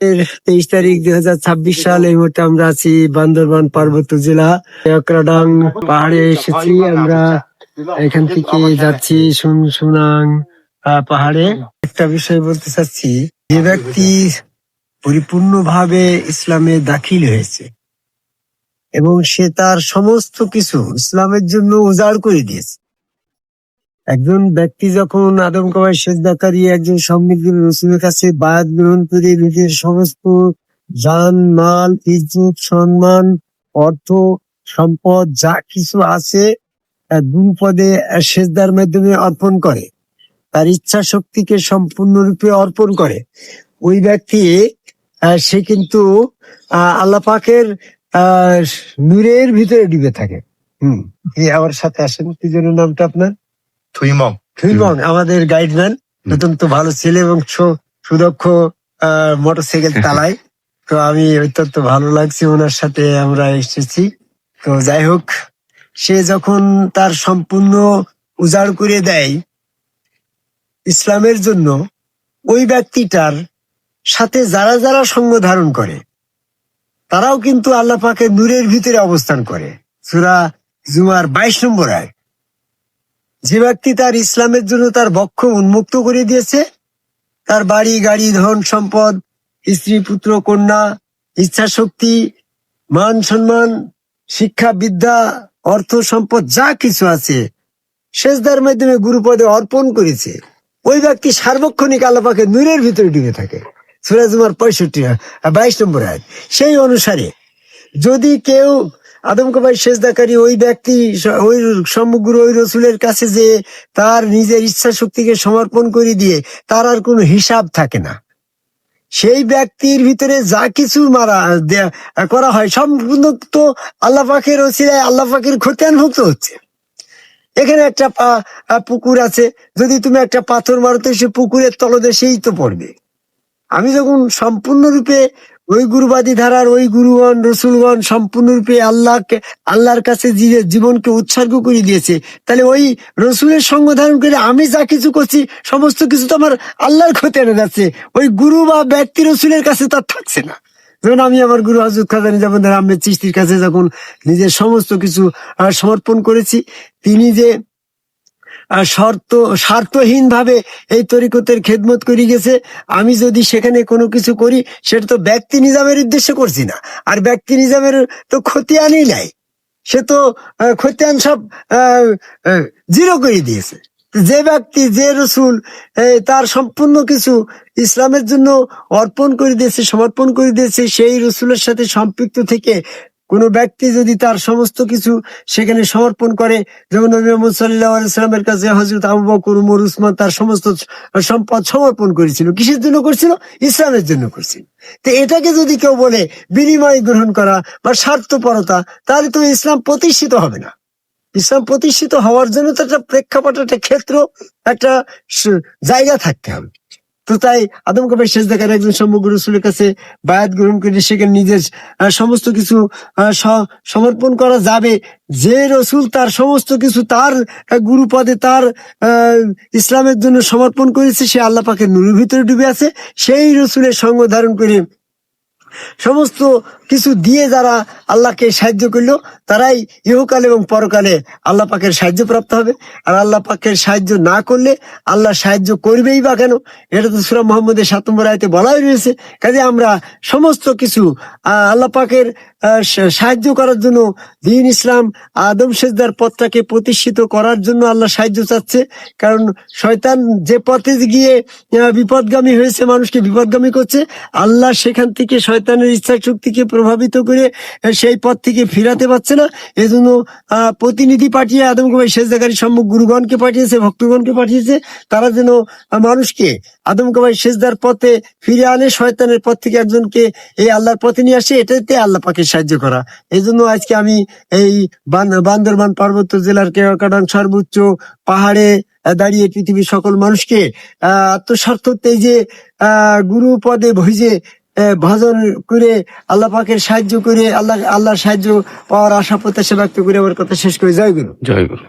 23 তারিখ 2026 সাল। এই মুহূর্তে আমরা আছি বান্দরবান পার্বত্য জেলা একরাডাং পাহাড়ে এসেছি আমরা। এখান থেকে যাচ্ছি সুনাং পাহাড়ে। একটা বিষয় বলতে চাচ্ছি, যে ব্যক্তি পরিপূর্ণভাবে ইসলামে দাখিল হয়েছে এবং সে তার সমস্ত কিছু ইসলামের জন্য উজাড় করে দিয়েছে। একজন ব্যক্তি যখন আদম কাবায় সেজদাকারী একজন সম্মিলিত রসুলের কাছে বায়াত গ্রহণ করে নিজের সমস্ত জান মাল ইজ্জত সম্মান অর্থ সম্পদ যা কিছু আছে দুপদে সেজদার মাধ্যমে অর্পণ করে, তার ইচ্ছা শক্তিকে সম্পূর্ণরূপে অর্পণ করে, ওই ব্যক্তি সে কিন্তু আল্লাহ পাকের নূরের ভিতরে ডুবে থাকে। আমার সাথে আসেন, কি যেন নামটা আপনার? থুইমং, আমাদের গাইডম্যান, অত্যন্ত ভালো ছেলে এবং সুদক্ষ মোটরসাইকেল চালায়। তো আমি অত্যন্ত ভালো লাগছে ওনার সাথে আমরা এসেছি। তো যাই হোক, সে যখন তার সম্পূর্ণ উজাড় করে দেয় ইসলামের জন্য, ওই ব্যক্তিটার সাথে যারা যারা সঙ্গ ধারণ করে তারাও কিন্তু আল্লাহ পাকের নূরের ভিতরে অবস্থান করে। সূরা জুমার 22 নম্বর আয়াত। যে ব্যক্তি তার ইসলামের জন্য তার বক্ষ উন্মুক্ত করে দিয়েছে, তার বাড়ি গাড়ি ধন সম্পদ স্ত্রী পুত্র কন্যা ইচ্ছা শক্তি মান সম্মান শিক্ষা বিদ্যা অর্থ সম্পদ যা কিছু আছে সেজদার মাধ্যমে গুরুপদে অর্পণ করেছে, ওই ব্যক্তি সার্বক্ষণিক আল্লাহ পাকের নূরের ভিতরে ডুবে থাকে। সূরা জুমার 22 নম্বর আয়াত। সেই অনুসারে যদি কেউ আদম কাবায় সেজদাকারী ওই ব্যক্তি ওই সমগ্র ওই রসুলের কাছে যে তার নিজের ইচ্ছা শক্তিকে সমর্পণ করে দিয়ে তার আর কোনো হিসাব থাকে না, সেই ব্যক্তির ভিতরে যা কিছু করা হয় সম্পূর্ণ তো আল্লাহ পাকের ওসিলায় আল্লাহ পাকের খতিয়ানভুক্ত হচ্ছে। এখানে একটা পুকুর আছে, যদি তুমি একটা পাথর মারো তো সে পুকুরের তলদেশেই তো পড়বে। আমি যখন সম্পূর্ণরূপে ওই গুরুবাদী ধারার ওই গুরুগণ রসুলগণ সম্পূর্ণরূপে আল্লাহর কাছে জীবনকে উৎসর্গ করে দিয়েছে, তাহলে ওই রসুলের সঙ্গ ধারণ করে আমি যা কিছু করছি সমস্ত কিছু তো আমার আল্লাহর খতিয়ানে যাচ্ছে, ওই গুরু বা ব্যক্তি রসুলের কাছে তার থাকছে না। যেমন আমি আমার গুরু হযরত খাজা নিজামুদ্দিন আহমেদ চিশতির কাছে যখন নিজের সমস্ত কিছু সমর্পণ করেছি, তিনি যে স্বার্থহীন ভাবে এই তরিকতের খেদমত করে গেছে, আমি যদি সেখানে কোনো কিছু করি সেটা তো ব্যক্তি নিজামের উদ্দেশ্যে করছি না, আর ব্যক্তি নিজামের তো খতিয়ানই নাই, সে তো খতিয়ান সব জিরো করে দিয়েছে। যে ব্যক্তি যে রসুল তার সম্পূর্ণ কিছু ইসলামের জন্য অর্পণ করে দিয়েছে সমর্পণ করে দিয়েছে, সেই রসুলের সাথে সম্পৃক্ত থেকে কোন ব্যক্তি যদি তার সমস্ত কিছু সেখানে সমর্পণ করে, যেমন নবী মুহাম্মদ সাল্লাল্লাহু আলাইহি ওয়াসাল্লামের কাছে হযরত আবু বকর ওমর উসমান তার সমস্ত সম্পদ সমর্পণ করেছিল, কিসের জন্য করছিল? ইসলামের জন্য করছিল। তো এটাকে যদি কেউ বলে বিনিময় গ্রহণ করা বা স্বার্থপরতা, তাহলে তো ইসলাম প্রতিষ্ঠিত হবে না। ইসলাম প্রতিষ্ঠিত হওয়ার জন্য তো একটা প্রেক্ষাপট, একটা ক্ষেত্র, একটা জায়গা থাকতে হবে। তো তাই আদম কাবায় সেজদাকারী একজন সমগ্র রসুলের কাছে বায়াত গ্রহণ করে সেখানে নিজের সমস্ত কিছু সমর্পণ করা যাবে। যে রসুল তার সমস্ত কিছু তার গুরুপদে তার ইসলামের জন্য সমর্পণ করেছে, সে আল্লাহ পাকের নূরের ভিতরে ডুবে আছে। সেই রসুলের সঙ্গ ধারণ করে সমস্ত কিছু দিয়ে যারা আল্লাহকে সাহায্য করলো, তারাই ইহকালে এবং পরকালে আল্লাহ পাকের সাহায্য প্রাপ্ত হবে। আর আল্লাহ পাকের সাহায্য না করলে আল্লাহ সাহায্য করবেই বা কেন? এটা তো সূরা মুহাম্মদের 7 নম্বর আয়াতে বলাই রয়েছে। কাজে আমরা সমস্ত কিছু আল্লাহ পাকের সাহায্য করার জন্য দ্বীন ইসলাম আদম সেজদার পথটাকে প্রতিষ্ঠিত করার জন্য আল্লাহ সাহায্য চাচ্ছে। কারণ শয়তান যে পথে গিয়ে বিপদগামী হয়েছে, মানুষকে বিপদগামী করছে, আল্লাহ সেখান থেকে শয়তানের ইচ্ছা শক্তিকে প্রভাবিত করে সেই পথ থেকে ফিরাতে পারছে না। এজন্য প্রতিনিধি পাঠিয়ে আদম কাবায় সেজদাকারী সম্মুখ গুরুগণকে পাঠিয়েছে, ভক্তগণকে পাঠিয়েছে, তারা যেন মানুষকে আদম কাবায় সেজদার পথে ফিরে আনে, শয়তানের পথ থেকে একজনকে এই আল্লাহর পথে নিয়ে আসে। এটাতে আল্লাহ পাকে সাহায্য করা। এই জন্য আজকে আমি এই বান্দরবান পার্বত্য জেলার কেওয়াকাটাং সর্বোচ্চ পাহাড়ে দাঁড়িয়ে পৃথিবীর সকল মানুষকে আত্মস্বার্থতে যে গুরু পদে ভইজে ভজন করে আল্লাহ পাকের সাহায্য করে আল্লাহর সাহায্য পাওয়ার আশা প্রত্যাশা ব্যক্ত করে আমার কথা শেষ করে। জয় গুরু। জয় গুরু।